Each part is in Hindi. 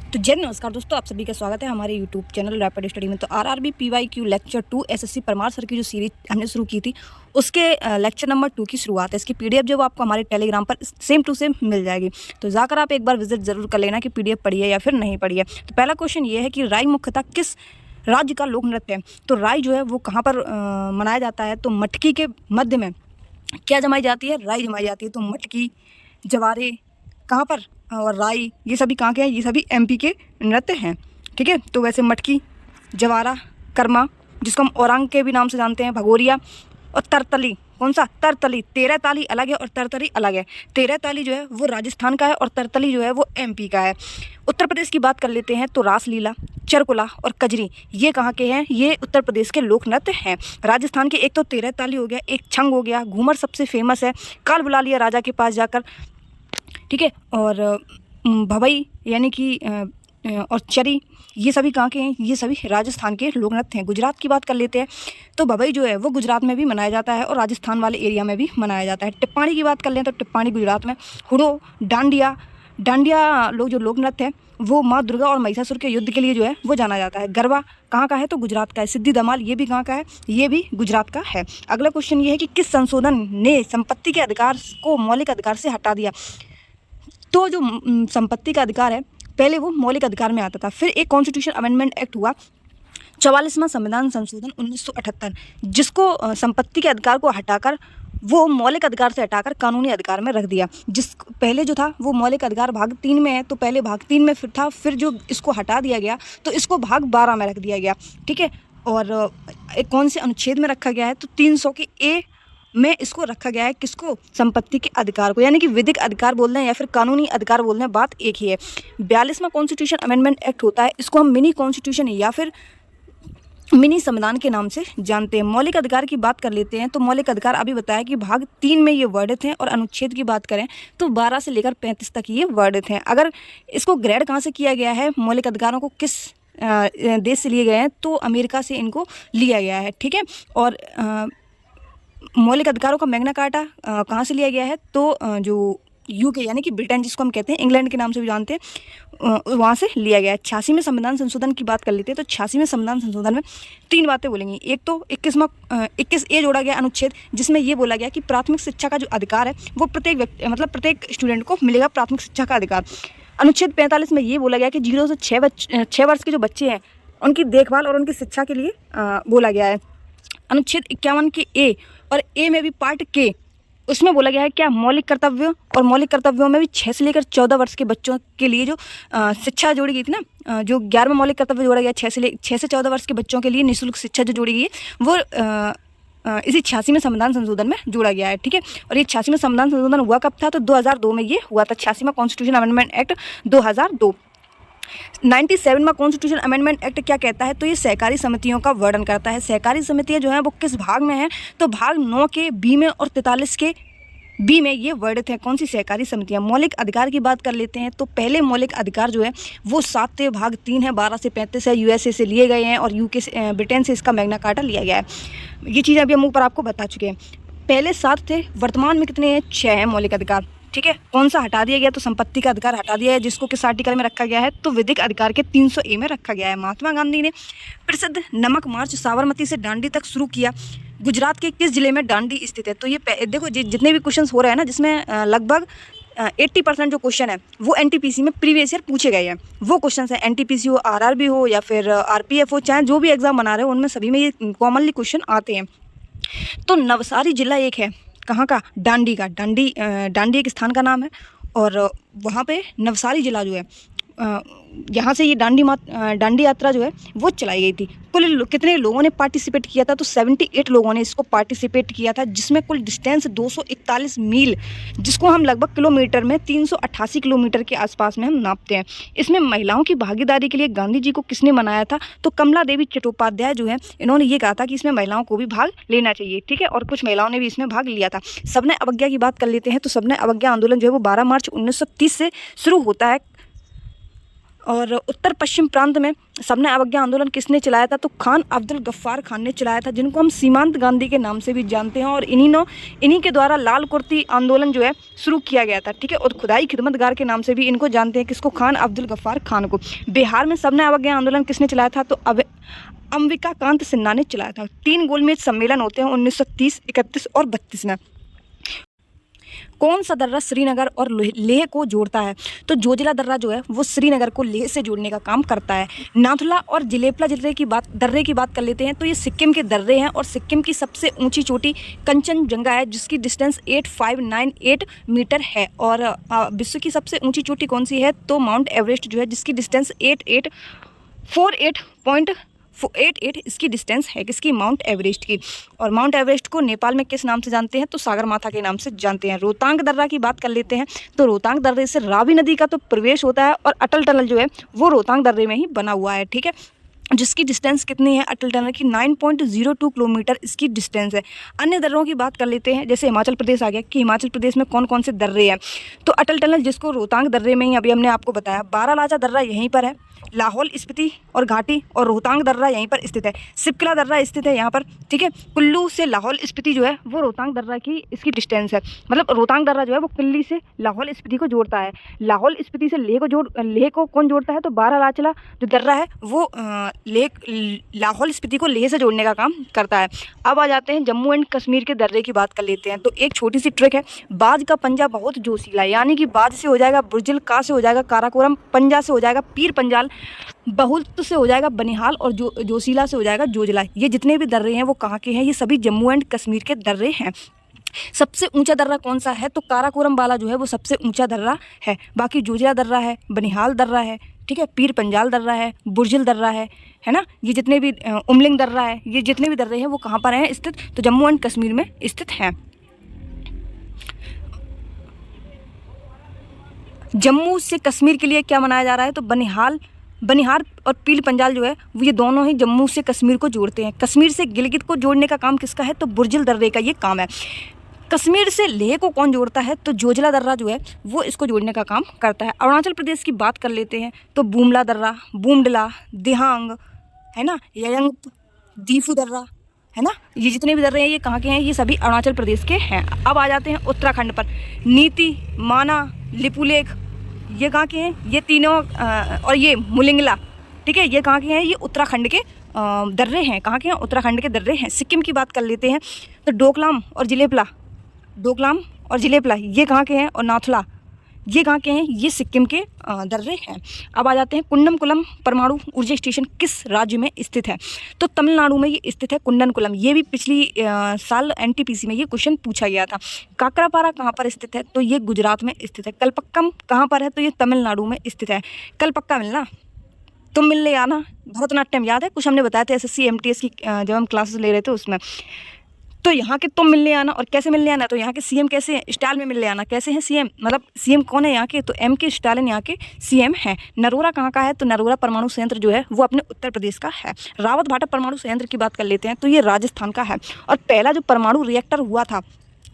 तो जय नमस्कार दोस्तों, आप सभी का स्वागत है हमारे यूट्यूब चैनल रैपिड स्टडी में। तो RRB PYQ lecture 2 SSC Parmar sir की जो सीरीज हमने शुरू की थी उसके लेक्चर नंबर 2 की शुरुआत है। इसकी पीडीएफ जो आपको हमारे टेलीग्राम पर सेम टू सेम मिल जाएगी, तो जाकर आप एक बार विजिट जरूर कर लेना कि पीडीएफ पढ़ी है या फिर नहीं पढ़ी है। तो पहला क्वेश्चन ये है कि राई मुख्यतः किस राज्य का लोक नृत्य है। तो राई जो है वो कहाँ पर मनाया जाता है, तो मटकी के मध्य में क्या जमाई जाती है, राई जमाई जाती है। तो मटकी, जवारे कहाँ पर और राई, ये सभी कहाँ के हैं, ये सभी एमपी के नृत्य हैं। ठीक है, तो वैसे मटकी, जवारा, कर्मा जिसको हम औरंग के भी नाम से जानते हैं, भगोरिया और तरतली। कौन सा? तरतली। 13 ताली अलग है और तरतली अलग है। 13 ताली जो है वो राजस्थान का है और तरतली जो है वो एमपी का है। उत्तर प्रदेश की बात कर लेते हैं तो रासलीला, चरकुला और कजरी ये कहाँ के हैं, ये उत्तर प्रदेश के लोक नृत्य हैं। राजस्थान के एक तो 13 ताली हो गया, एक छंग हो गया, घूमर सबसे फेमस है, काल बुला लिया राजा के पास जाकर। ठीक है, और भवई यानी कि और चरी ये सभी कहाँ के हैं, ये सभी राजस्थान के लोक नृत्य हैं। गुजरात की बात कर लेते हैं तो भवई जो है वो गुजरात में भी मनाया जाता है और राजस्थान वाले एरिया में भी मनाया जाता है। टिप्पाणी की बात कर लें तो टिप्पाणी गुजरात में, हुडो, डांडिया लोग जो लोक नृत्य है वो माँ दुर्गा और महिषासुर के युद्ध के लिए जो है वो जाना जाता है। गरबा कहाँ का है, तो गुजरात का है। सिद्धि धमाल ये भी कहाँ का है, ये भी गुजरात का है। अगला क्वेश्चन ये है कि किस संशोधन ने संपत्ति के अधिकार को मौलिक अधिकार से हटा दिया। तो जो संपत्ति का अधिकार है पहले वो मौलिक अधिकार में आता था, फिर एक कॉन्स्टिट्यूशन अमेंडमेंट एक्ट हुआ 44वां संविधान संशोधन 1978, जिसको संपत्ति के अधिकार को हटाकर वो मौलिक अधिकार से हटाकर कानूनी अधिकार में रख दिया। जिस पहले जो था वो मौलिक अधिकार भाग 3 में है, तो पहले भाग 3 में फिर था, फिर जो इसको हटा दिया गया तो इसको भाग 12 में रख दिया गया। ठीक है, और एक कौन से अनुच्छेद में रखा गया है, तो 300 के ए में इसको रखा गया है। किसको? संपत्ति के अधिकार को, यानी कि विधिक अधिकार बोल रहे हैं या फिर कानूनी अधिकार बोल रहे हैं, बात एक ही है। 42वां कॉन्स्टिट्यूशन अमेंडमेंट एक्ट होता है, इसको हम मिनी कॉन्स्टिट्यूशन या फिर मिनी संविधान के नाम से जानते हैं। मौलिक अधिकार की बात कर लेते हैं तो मौलिक अधिकार अभी बताया कि भाग 3 में ये वर्णित हैं, और अनुच्छेद की बात करें तो 12 से लेकर 35 तक ये वर्णित हैं। अगर इसको ग्रेड कहाँ से किया गया है, मौलिक अधिकारों को किस देश से लिए गए हैं, तो अमेरिका से इनको लिया गया है। ठीक है, और मौलिक अधिकारों का मैग्ना कार्टा कहाँ से लिया गया है, तो जो यूके यानी कि ब्रिटेन जिसको हम कहते हैं, इंग्लैंड के नाम से भी जानते हैं, वहाँ से लिया गया है। 86वें संविधान संशोधन की बात कर लेते हैं तो 86वें संविधान संशोधन में 3 बातें बोलेंगी। एक तो 21A जोड़ा गया अनुच्छेद, जिसमें ये बोला गया कि प्राथमिक शिक्षा का जो अधिकार है वो प्रत्येक व्यक्ति मतलब प्रत्येक स्टूडेंट को मिलेगा प्राथमिक शिक्षा का अधिकार। अनुच्छेद 45 में ये बोला गया कि 0 से 6 वर्ष के जो बच्चे हैं उनकी देखभाल और उनकी शिक्षा के लिए बोला गया है। अनुच्छेद 51 के ए और ए में भी पार्ट के, उसमें बोला गया है क्या, मौलिक कर्तव्यों, और मौलिक कर्तव्यों में भी 6 से लेकर 14 वर्ष के बच्चों के लिए जो शिक्षा जोड़ी गई थी ना, जो 11वां मौलिक कर्तव्य जोड़ा गया 6 से 14 वर्ष के बच्चों के लिए निःशुल्क शिक्षा जो जोड़ी गई है वो इसी 86वें संविधान संशोधन में जोड़ा गया है। ठीक है, और ये 86वें संविधान संशोधन हुआ कब था, तो 2002 में ये हुआ था। 86वां कॉन्स्टिट्यूशन अमेंडमेंट एक्ट 2002। 97वां कॉन्स्टिट्यूशन अमेंडमेंट एक्ट क्या कहता है, तो ये सहकारी समितियों का वर्णन करता है। सहकारी समितियां जो हैं वो किस भाग में हैं, तो भाग 9 के बी में और 43 के बी में ये वर्णित है। कौन सी सहकारी समितियां? मौलिक अधिकार की बात कर लेते हैं तो पहले मौलिक अधिकार जो है वो 7 थे, भाग 3 है, 12 से 35 है, यूएसए से लिए गए हैं और यूके से ब्रिटेन से इसका मैग्ना कार्टा लिया गया है। ये चीज़ें अभी हम ऊपर आपको बता चुके हैं। पहले 7 थे, वर्तमान में कितने हैं? 6 हैं मौलिक अधिकार। ठीक है, कौन सा हटा दिया गया, तो संपत्ति का अधिकार हटा दिया है, जिसको किस आर्टिकल में रखा गया है, तो विधिक अधिकार के 300A में रखा गया है। महात्मा गांधी ने प्रसिद्ध नमक मार्च साबरमती से दांडी तक शुरू किया। गुजरात के किस जिले में दांडी स्थित है? तो ये देखो जितने भी क्वेश्चन हो रहे हैं ना, जिसमें लगभग 80% जो क्वेश्चन है वो एनटीपीसी में प्रीवियस ईयर पूछे गए हैं। वो क्वेश्चन है, एनटीपीसी हो, आरआरबी हो या फिर आरपीएफ हो, चाहे जो भी एग्जाम बना रहे हो उनमें सभी में ये कॉमनली क्वेश्चन आते हैं। तो नवसारी जिला एक है, कहाँ का? दांडी का। दांडी एक स्थान का नाम है और वहाँ पे नवसारी जिला जो है यहाँ से ये दांडी यात्रा जो है वो चलाई गई थी। कुल कितने लोगों ने पार्टिसिपेट किया था, तो 78 लोगों ने इसको पार्टिसिपेट किया था, जिसमें कुल डिस्टेंस 241 मील, जिसको हम लगभग किलोमीटर में 388 किलोमीटर के आसपास में हम नापते हैं। इसमें महिलाओं की भागीदारी के लिए गांधी जी को किसने मनाया था, तो कमला देवी चट्टोपाध्याय जो है इन्होंने ये कहा था कि इसमें महिलाओं को भी भाग लेना चाहिए। ठीक है, और कुछ महिलाओं ने भी इसमें भाग लिया था। सबने अवज्ञा की बात कर लेते हैं तो सबने अवज्ञा आंदोलन जो है वो 12 मार्च 1930 से शुरू होता है और उत्तर पश्चिम प्रांत में सबने अवज्ञा आंदोलन किसने चलाया था? तो खान अब्दुल गफ्फार खान ने चलाया था, जिनको हम सीमांत गांधी के नाम से भी जानते हैं। और इन्हीं के द्वारा लाल कुर्ती आंदोलन जो है शुरू किया गया था, ठीक है। और खुदाई खिदमतगार के नाम से भी इनको जानते हैं, किसको? खान अब्दुल गफ्फार खान को। बिहार में सबने अवज्ञा आंदोलन किसने चलाया था? तो अंबिका कांत सिन्हा ने चलाया था। 3 गोलमेज सम्मेलन होते हैं 1930, 31 और 32 में। कौन सा दर्रा श्रीनगर और लेह को जोड़ता है? तो जोजिला दर्रा जो है वो श्रीनगर को लेह से जोड़ने का काम करता है। नाथुला और जिलेपला दर्रे की बात कर लेते हैं। तो ये सिक्किम के दर्रे हैं और सिक्किम की सबसे ऊंची चोटी कंचनजंगा है, जिसकी डिस्टेंस 8598 मीटर है। और विश्व की सबसे ऊंची चोटी कौन सी है? तो माउंट एवरेस्ट जो है, जिसकी डिस्टेंस 88 इसकी डिस्टेंस है, किसकी? माउंट एवरेस्ट की। और माउंट एवरेस्ट को नेपाल में किस नाम से जानते हैं? तो सागरमाथा के नाम से जानते हैं। रोहतांग दर्रा की बात कर लेते हैं। तो रोहतांग दर्रे से रावी नदी का तो प्रवेश होता है और अटल टनल जो है वो रोहतांग दर्रे में ही बना हुआ है, ठीक है। जिसकी डिस्टेंस कितनी है अटल टनल की? 9.02 किलोमीटर इसकी डिस्टेंस है। अन्य दर्रों की बात कर लेते हैं, जैसे हिमाचल प्रदेश आ गया कि हिमाचल प्रदेश में कौन कौन से दर्रे हैं। तो अटल टनल, जिसको रोहतांग दर्रे में ही अभी हमने आपको बताया। बारालाचा दर्रा यहीं पर है, लाहौल स्पीति और घाटी और रोहतांग दर्रा यहीं पर स्थित है। सिपकला दर्रा स्थित है यहाँ पर, ठीक है। कुल्लू से लाहौल स्पीति जो है वो रोहतांग दर्रा की इसकी डिस्टेंस है। मतलब रोहतांग दर्रा जो है वो कुल्ली से लाहौल स्पीति को जोड़ता है। लाहौल स्पीति से लेह को कौन जोड़ता है? तो बारालाचा जो दर्रा है वो लाहौल स्पीति को लेह से जोड़ने का काम करता है। अब आ जाते हैं जम्मू एंड कश्मीर के दर्रे की बात कर लेते हैं। तो एक छोटी सी ट्रिक है, बाज का पंजा बहुत जोशीला, यानी कि बाज से हो जाएगा बुर्जिल, का से हो जाएगा काराकोरम, पंजा से हो जाएगा पीर पंजाल, बहुत से हो जाएगा बनिहाल और जोशीला से हो जाएगा जोजिला। ये जितने भी दर्रे हैं वो कहाँ के हैं? ये सभी जम्मू एंड कश्मीर के दर्रे हैं। सबसे ऊंचा दर्रा कौन सा है? तो काराकोरम वाला जो है वो सबसे ऊंचा दर्रा है। बाकी जोजिला दर्रा है, बनिहाल दर्रा है, ठीक है, पीर पंजाल दर्रा है, बुर्जिल दर्रा है ना। ये जितने भी उमलिंग दर्रा है, ये जितने भी दर्रे हैं वो कहाँ पर हैं स्थित? तो जम्मू एंड कश्मीर में स्थित हैं। जम्मू से कश्मीर के लिए क्या मनाया जा रहा है? तो बनिहाल और पीर पंजाल जो है वो ये दोनों ही जम्मू से कश्मीर को जोड़ते हैं। कश्मीर से गिलगित को जोड़ने का काम किसका है? तो बुर्जिल दर्रे का ये काम है। कश्मीर से लेह को कौन जोड़ता है? तो जोजिला दर्रा जो है वो इसको जोड़ने का काम करता है। अरुणाचल प्रदेश की बात कर लेते हैं। तो बूमला दर्रा, बूमडला, दिहांग है ना, यंग दीफू दर्रा है ना, ये जितने भी दर्रे हैं ये कहाँ के हैं? ये सभी अरुणाचल प्रदेश के हैं। अब आ जाते हैं उत्तराखंड पर। नीति, माना, लिपुलेख ये कहाँ के हैं? ये तीनों और ये मुलिंगला, ठीक है, ये कहाँ के हैं? ये उत्तराखंड के दर्रे हैं। कहाँ के हैं? उत्तराखंड के दर्रे हैं। सिक्किम की बात कर लेते हैं। तो डोकलाम और जिलेपला ये कहाँ के हैं? और नाथुला ये कहाँ के हैं? ये सिक्किम के दर्रे हैं। अब आ जाते हैं कुंडमकुलम परमाणु ऊर्जा स्टेशन किस राज्य में स्थित है? तो तमिलनाडु में ये स्थित है, कुंडनकुलम। ये भी पिछली साल एनटीपीसी में ये क्वेश्चन पूछा गया था। काकरापारा कहाँ पर स्थित है? तो ये गुजरात में स्थित है। कलपक्कम कहाँ पर है? तो ये तमिलनाडु में स्थित है। कल पक्का मिलना, तुम मिलने आना। भरतनाट्यम याद है? कुछ हमने बताया था SSC MTS की जब हम क्लासेस ले रहे थे उसमें। तो यहाँ के तुम मिलने आना। और कैसे मिलने आना? तो यहाँ के CM कैसे हैं? स्टाइल में मिलने आना। कैसे हैं CM? मतलब CM कौन है यहाँ के? तो M.K. स्टालिन यहाँ के CM हैं। नरोरा कहाँ का है? तो नरोरा परमाणु संयंत्र जो है वो अपने उत्तर प्रदेश का है। रावत भाटा परमाणु संयंत्र की बात कर लेते हैं। तो ये राजस्थान का है। और पहला जो परमाणु रिएक्टर हुआ था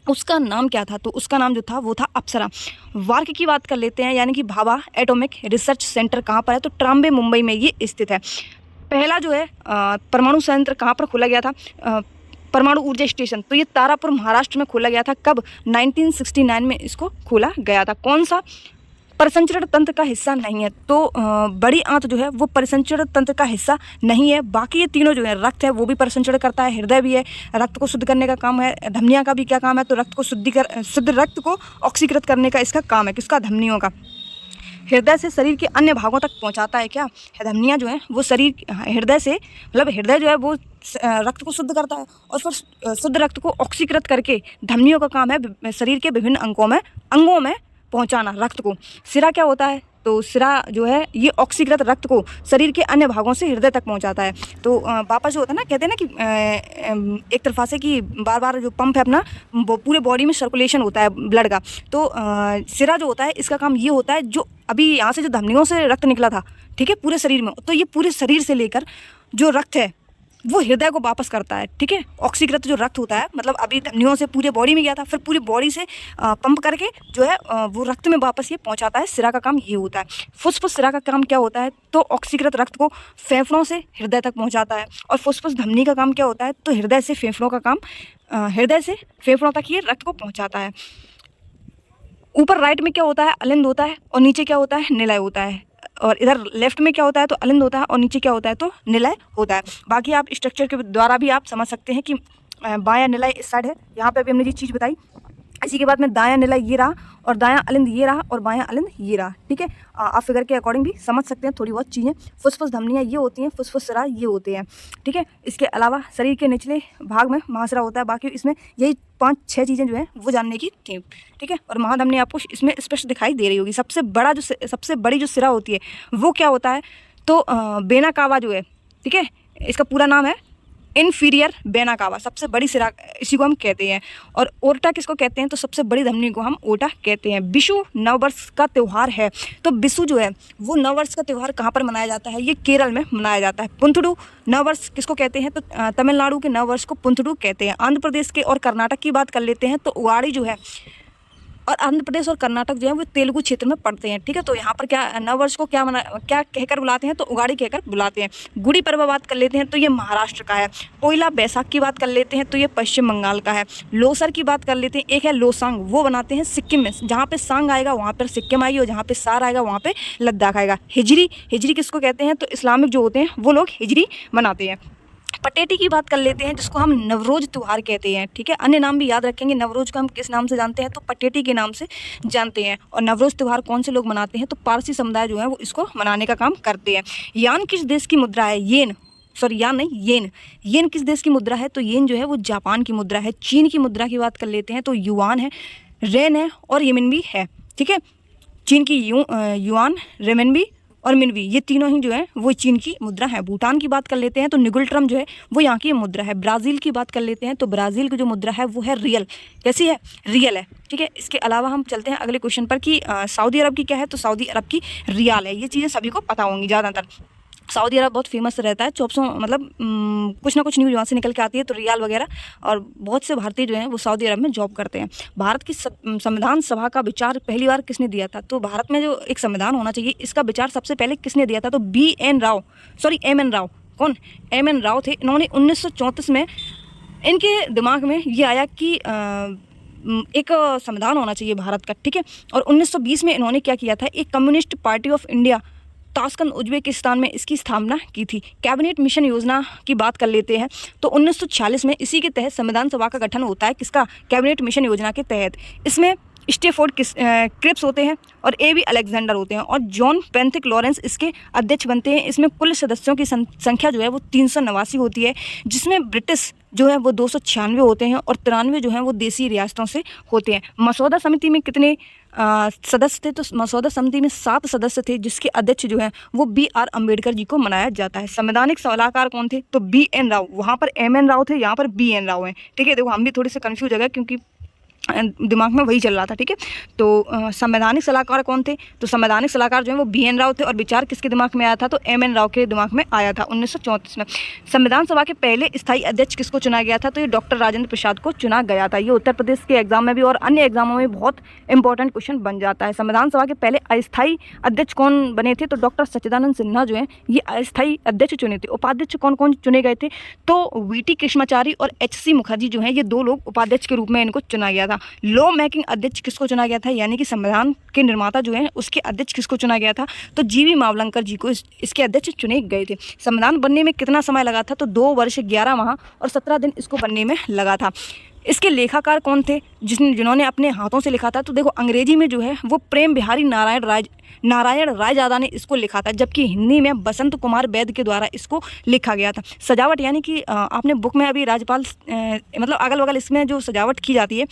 उसका नाम क्या था? तो उसका नाम जो था वो था अप्सरा। वार्क की बात कर लेते हैं, यानी कि भाभा एटॉमिक रिसर्च सेंटर कहाँ पर है? तो ट्राम्बे मुंबई में ये स्थित है। पहला जो है परमाणु संयंत्र कहाँ पर खोला गया था? परमाणु ऊर्जा स्टेशन, तो ये तारापुर महाराष्ट्र में खोला गया था। कब? 1969 में इसको खोला गया था। कौन सा? परिसंचरण तंत्र का हिस्सा नहीं है। तो बड़ी आंत जो है वो परिसंचरण तंत्र का हिस्सा नहीं है। बाकी ये तीनों जो है, रक्त है वो भी परिसंचरण करता है, हृदय भी है, रक्त को शुद्ध करने का काम है। धमनियों का भी क्या काम है? तो रक्त को शुद्ध रक्त को ऑक्सीकृत करने का इसका काम है। किसका? धमनियों का। हृदय से शरीर के अन्य भागों तक पहुंचाता है क्या? धमनियाँ जो है वो शरीर हृदय से, मतलब हृदय जो है वो रक्त को शुद्ध करता है और फिर शुद्ध रक्त को ऑक्सीकृत करके धमनियों का काम है शरीर के विभिन्न अंगों में पहुंचाना रक्त को। सिरा क्या होता है? तो सिरा जो है ये ऑक्सीकृत रक्त को शरीर के अन्य भागों से हृदय तक पहुंचाता है। तो वापस जो होता है ना, कहते हैं ना कि एक तरफा से कि बार बार जो पंप है अपना पूरे बॉडी में सर्कुलेशन होता है ब्लड का। तो सिरा जो होता है इसका काम ये होता है, जो अभी यहाँ से जो धमनियों से रक्त निकला था, ठीक है, पूरे शरीर में, तो ये पूरे शरीर से लेकर जो रक्त है वो हृदय को वापस करता है, ठीक है। ऑक्सीकृत जो रक्त होता है, मतलब अभी धमनियों से पूरे बॉडी में गया था, फिर पूरी बॉडी से पंप करके जो है वो रक्त में वापस ये पहुंचाता है। सिरा का काम ये होता है। फुसफुस सिरा का काम क्या होता है, तो ऑक्सीकृत रक्त को फेफड़ों से हृदय तक पहुंचाता है। और फुसफुस धमनी का काम क्या होता है, तो हृदय से फेफड़ों का काम, हृदय से फेफड़ों तक ये रक्त को पहुँचाता है। ऊपर राइट में क्या होता है, अलिंद होता है, और नीचे क्या होता है, निलय होता है। और इधर लेफ्ट में क्या होता है, तो अलिंद होता है, और नीचे क्या होता है, तो निलय होता है। बाकी आप स्ट्रक्चर के द्वारा भी आप समझ सकते हैं कि बायां निलय इस साइड है, यहाँ पे अभी हमने ये चीज़ बताई। इसी के बाद में दायां निलय ये रहा, और दायां अलिंद ये रहा, और बायां अलिंद ये रहा, ठीक है। आप फिगर के अकॉर्डिंग भी समझ सकते हैं थोड़ी बहुत चीज़ें। फुसफुस धमनियाँ ये होती हैं, फुसफुस सिरा ये होते हैं, ठीक है। इसके अलावा शरीर के निचले भाग में महासिरा होता है। बाकी इसमें यही 5-6 चीज़ें जो हैं वो जानने की थी, ठीक है। और महाधमनी आपको इसमें स्पष्ट दिखाई दे रही होगी। सबसे बड़ी जो सिरा होती है वो क्या होता है, तो वेना कावा जो है, ठीक है, इसका पूरा नाम है इन्फीरियर वेना कावा, सबसे बड़ी सिरा इसी को हम कहते हैं। और ओर्टा किसको कहते हैं, तो सबसे बड़ी धमनी को हम ओटा कहते हैं। विषु नववर्ष का त्यौहार है, तो विषु जो है वो नववर्ष का त्यौहार कहाँ पर मनाया जाता है, ये केरल में मनाया जाता है। पुंथडू नववर्ष किसको कहते हैं, तो तमिलनाडु के नववर्ष को पुंथडू कहते हैं। आंध्र प्रदेश के और कर्नाटक की बात कर लेते हैं, तो उगाड़ी जो है, और आंध्र प्रदेश और कर्नाटक जो है वो तेलुगु क्षेत्र में पड़ते हैं, ठीक है। तो यहाँ पर क्या नववर्ष को क्या कहकर बुलाते हैं, तो उगाड़ी कहकर बुलाते हैं। गुड़ी पर्व बात कर लेते हैं, तो ये महाराष्ट्र का है। पोइला बैसाख की बात कर लेते हैं, तो ये पश्चिम बंगाल का है। लोसर की बात कर लेते हैं, एक है लोसांग, वो बनाते हैं सिक्किम में। जहाँ पे सांग आएगा वहाँ पर सिक्किम आएगी, और जहाँ पे सार आएगा वहाँ पे लद्दाख आएगा। हिजरी किसको कहते हैं, तो इस्लामिक जो होते हैं वो लोग हिजरी मनाते हैं। पटेटी की बात कर लेते हैं, जिसको हम नवरोज त्यौहार कहते हैं, ठीक है। अन्य नाम भी याद रखेंगे। नवरोज को हम किस नाम से जानते हैं, तो पटेटी के नाम से जानते हैं। और नवरोज त्यौहार कौन से लोग मनाते हैं, तो पारसी समुदाय जो है वो इसको मनाने का काम करते हैं। यान किस देश की मुद्रा है, येन किस देश की मुद्रा है, तो येन जो है वो जापान की मुद्रा है। चीन की मुद्रा की बात कर लेते हैं, तो युआन है, रेन है, और येमिनबी है, ठीक है। चीन की युआन, रेमिनबी और मिनवी, ये तीनों ही जो है वो चीन की मुद्रा है। भूटान की बात कर लेते हैं, तो निगुल ट्रम जो है वो यहाँ की मुद्रा है। ब्राज़ील की बात कर लेते हैं, तो ब्राज़ील की जो मुद्रा है वो है रियल। कैसी है, रियल है, ठीक है। इसके अलावा हम चलते हैं अगले क्वेश्चन पर कि सऊदी अरब की क्या है, तो सऊदी अरब की रियाल है। ये चीज़ें सभी को पता होंगी ज़्यादातर। सऊदी अरब बहुत फेमस रहता है, चौपसों मतलब कुछ ना कुछ न्यूज़ वहाँ से निकल के आती है, तो रियाल वगैरह। और बहुत से भारतीय जो हैं वो सऊदी अरब में जॉब करते हैं। भारत की संविधान सभा का विचार पहली बार किसने दिया था, तो भारत में जो एक संविधान होना चाहिए इसका विचार सबसे पहले किसने दिया था, तो एम एन राव। कौन, एम एन राव थे। इन्होंने 1934 में इनके दिमाग में ये आया कि एक संविधान होना चाहिए भारत का, ठीक है। और 1920 में इन्होंने क्या किया था, एक communist party of India Tashkent Uzbekistan में इसकी स्थापना की थी। कैबिनेट मिशन योजना की बात कर लेते हैं, तो 1946 में इसी के तहत संविधान सभा का गठन होता है। किसका, कैबिनेट मिशन योजना के तहत। इसमें स्टेफोर्ड क्रिप्स होते हैं, और ए बी अलेक्जेंडर होते हैं, और जॉन पेंथिक लॉरेंस इसके अध्यक्ष बनते हैं। इसमें कुल सदस्यों की संख्या जो है वो 389 होती है, जिसमें ब्रिटिश जो है वो 296 होते हैं, और 93 जो हैं वो देसी रियासतों से होते हैं। मसौदा समिति में कितने सदस्य थे, तो मसौदा समिति में 7 सदस्य थे, जिसके अध्यक्ष जो हैं वो BR अम्बेडकर जी को मनाया जाता है। संवैधानिक सलाहकार कौन थे, तो BN राव। वहाँ पर MN राव थे, यहाँ पर BN राव हैं, ठीक है। देखो हम भी थोड़े से कन्फ्यूज हो गए क्योंकि दिमाग में वही चल रहा था, ठीक है। तो संवैधानिक सलाहकार कौन थे, तो संवैधानिक सलाहकार जो है वो BN राव थे, और विचार किसके दिमाग में आया था, तो MN राव के दिमाग में आया था 1934 में। संविधान सभा के पहले स्थायी अध्यक्ष किसको चुना गया था, तो ये डॉक्टर राजेंद्र प्रसाद को चुना गया था। ये उत्तर प्रदेश के एग्जाम में भी और अन्य एग्जामों में बहुत इंपॉर्टेंट क्वेश्चन बन जाता है। संविधान सभा के पहले अस्थायी अध्यक्ष कौन बने थे, तो डॉक्टर सच्चिदानंद सिन्हा जो है ये अस्थायी अध्यक्ष चुने थे। उपाध्यक्ष कौन कौन चुने गए थे, तो VT कृष्णाचारी और HC मुखर्जी जो है ये 2 लोग उपाध्यक्ष के रूप में इनको चुना गया था। लॉ मेकिंग अध्यक्ष किसको चुना गया था, यानी कि संविधान के निर्माता जो है उसके अध्यक्ष किसको चुना गया था, तो GV मावलंकर जी को इसके अध्यक्ष चुने गए थे। संविधान बनने में कितना समय लगा था, तो 2 वर्ष 11 माह और 17 दिन इसको बनने में लगा था। इसके लेखाकार कौन थे, जिन्होंने अपने हाथों से लिखा था, तो देखो अंग्रेजी में जो है वो प्रेम बिहारी नारायण रायजादा ने इसको लिखा था, जबकि हिंदी में बसंत कुमार वैद्य के द्वारा इसको लिखा गया था। सजावट यानी कि आपने बुक में अभी राज्यपाल मतलब अगल बगल इसमें जो सजावट की जाती है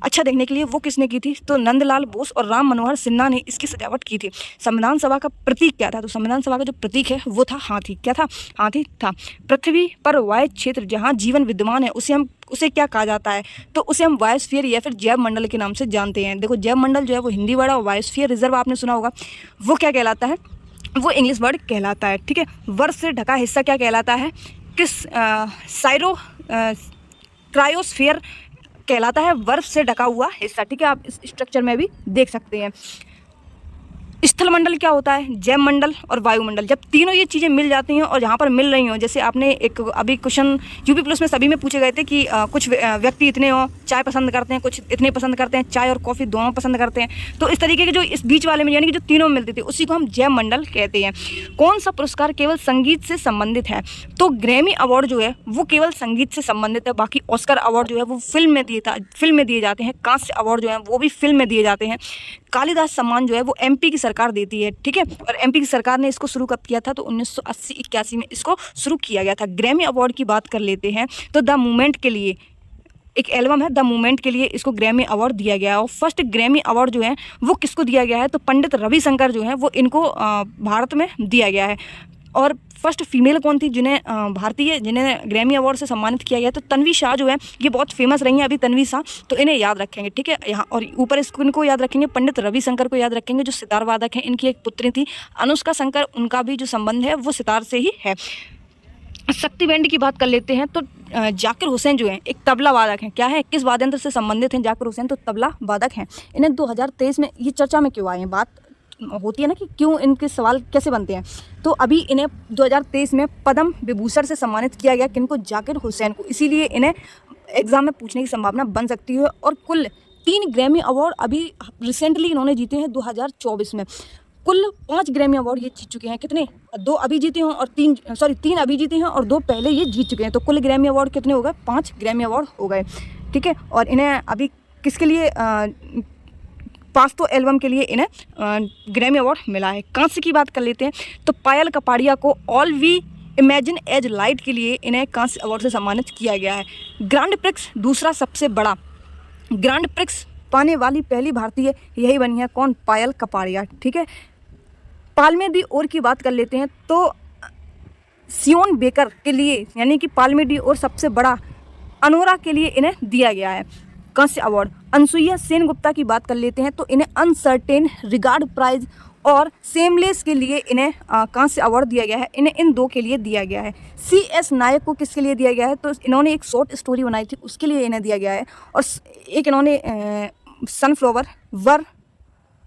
अच्छा देखने के लिए, वो किसने की थी, तो नंदलाल बोस और राम मनोहर सिन्हा ने इसकी सजावट की थी। संविधान सभा का प्रतीक क्या था, तो संविधान सभा का जो प्रतीक है वो था हाथी। क्या था, हाथी था। पृथ्वी पर वायु क्षेत्र जहाँ जीवन विद्यमान है उसे क्या कहा जाता है, तो उसे हम बायोस्फीयर या फिर जैव मंडल के नाम से जानते हैं। देखो जैव मंडल जो है वो हिंदी वर्ड, और बायोस्फीयर रिजर्व आपने सुना होगा, वो क्या कहलाता है, वो इंग्लिश वर्ड कहलाता है, ठीक है। वर्ष से ढका हिस्सा क्या कहलाता है, साइरो क्रायोस्फीयर कहलाता है, बर्फ से ढका हुआ हिस्सा। ठीक है, आप इस स्ट्रक्चर में भी देख सकते हैं। स्थलमंडल क्या होता है, जैव मंडल और वायुमंडल। जब तीनों ये चीज़ें मिल जाती हैं और यहाँ पर मिल रही हों, जैसे आपने एक अभी क्वेश्चन यूपी प्लस में सभी में पूछे गए थे कि कुछ व्यक्ति इतने हों चाय पसंद करते हैं, कुछ इतने पसंद करते हैं, चाय और कॉफ़ी दोनों पसंद करते हैं। तो इस तरीके के जो इस बीच वाले में यानी कि जो तीनों मिलती थी उसी को हम जैव मंडल कहते हैं। कौन सा पुरस्कार केवल संगीत से संबंधित है, तो ग्रैमी अवार्ड जो है वो केवल संगीत से संबंधित है। बाकी ऑस्कर अवार्ड जो है वो फिल्म में दिए जाते हैं। कांस्य अवार्ड जो है वो भी फिल्म में दिए जाते हैं। कालिदास सम्मान जो है वो एमपी की सरकार देती है। ठीक है, और एमपी की सरकार ने इसको शुरू कब किया था, तो 1980-81 में इसको शुरू किया गया था। ग्रैमी अवार्ड की बात कर लेते हैं तो द मूवमेंट के लिए एक एल्बम है, द मूवमेंट के लिए इसको ग्रैमी अवार्ड दिया गया है। और फर्स्ट ग्रैमी अवार्ड जो है वो किसको दिया गया है, तो पंडित रविशंकर जो है वो इनको भारत में दिया गया है। और फर्स्ट फीमेल कौन थी जिन्हें ग्रैमी अवार्ड से सम्मानित किया गया, तो तन्वी शाह जो है ये बहुत फेमस रही हैं अभी तन्वी शाह, तो इन्हें याद रखेंगे। ठीक है, यहाँ और ऊपर इसको इनको याद रखेंगे, पंडित रविशंकर को याद रखेंगे जो सितार वादक हैं। इनकी एक पुत्री थी अनुष्का शंकर, उनका भी जो संबंध है वो सितार से ही है। शक्ति बैंड की बात कर लेते हैं तो जाकिर हुसैन जो है एक तबला वादक हैं। क्या है, किस वाद्यंत्र से संबंधित हैं जाकिर हुसैन, तो तबला वादक हैं। इन्हें 2023 में ये चर्चा में क्यों आए हैं, बात होती है ना कि क्यों इनके सवाल कैसे बनते हैं, तो अभी इन्हें 2023 में पद्म विभूषण से सम्मानित किया गया। किनको, जाकिर हुसैन को। इसीलिए इन्हें एग्जाम में पूछने की संभावना बन सकती है। और कुल 3 ग्रैमी अवार्ड अभी रिसेंटली इन्होंने जीते हैं 2024 में। कुल 5 ग्रैमी अवार्ड ये जीत चुके हैं। कितने, 2 अभी जीते हैं और 3 अभी जीते हैं और 2 पहले ये जीत चुके हैं। तो कुल ग्रैमी अवार्ड कितने हो गए, 5 ग्रैमी अवार्ड हो गए। ठीक है, और इन्हें अभी किसके लिए पास्तो एल्बम के लिए इन्हें ग्रैमी अवार्ड मिला है। कांस्य की बात कर लेते हैं तो पायल कपाड़िया को All We Imagine As Light के लिए इन्हें कांस्य अवार्ड से सम्मानित किया गया है। ग्रांड प्रिक्स दूसरा सबसे बड़ा, ग्रांड प्रिक्स पाने वाली पहली भारतीय यही बनी है, कौन, पायल कपाड़िया। ठीक है, पाल्मे दी ओर की बात कर लेते हैं तो सियोन बेकर के लिए यानी कि पाल्मे दी ओर सबसे बड़ा अनोरा के लिए इन्हें दिया गया है कांस्य अवार्ड। अनसुईया सेन गुप्ता की बात कर लेते हैं तो इन्हें अनसर्टेन रिगार्ड प्राइज और सेमलेस के लिए इन्हें कांस्य अवार्ड दिया गया है। इन्हें इन 2 के लिए दिया गया है। CS नायक को किसके लिए दिया गया है, तो इन्होंने एक शॉर्ट स्टोरी बनाई थी उसके लिए इन्हें दिया गया है। और एक इन्होंने sunflower were